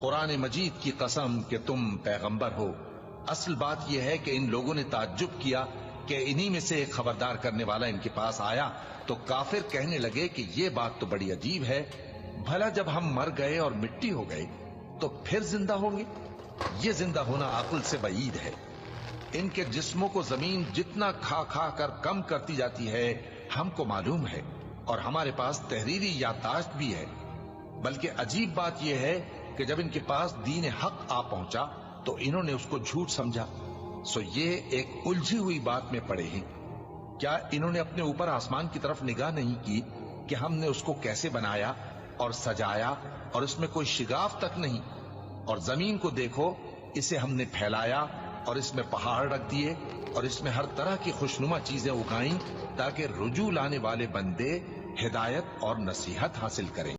कुरान मजीद की कसम कि तुम पैगंबर हो। असल बात यह है कि इन लोगों ने ताज्जुब किया कि इन्हीं में से एक खबरदार करने वाला इनके पास आया तो काफिर कहने लगे कि ये बात तो बड़ी अजीब है, भला जब हम मर गए और मिट्टी हो गए तो फिर जिंदा होंगे? ये जिंदा होना अक्ल से बईद है। इनके जिस्मों को जमीन जितना खा खा कर कम करती जाती है हमको मालूम है, और हमारे पास तहरीरी याददाश्त भी है। बल्कि अजीब बात यह है कि जब इनके पास दीन हक आ पहुंचा तो इन्होंने उसको झूठ समझा। सो ये एक उलझी हुई बात में पड़े हैं। क्या इन्होंने अपने ऊपर आसमान की तरफ निगाह नहीं की कि हमने उसको कैसे बनाया और सजाया और इसमें कोई शिगाफ तक नहीं? और जमीन को देखो, इसे हमने फैलाया और इसमें पहाड़ रख दिए और इसमें हर तरह की खुशनुमा चीजें उगाई ताकि रुजू लाने वाले बंदे हिदायत और नसीहत हासिल करें।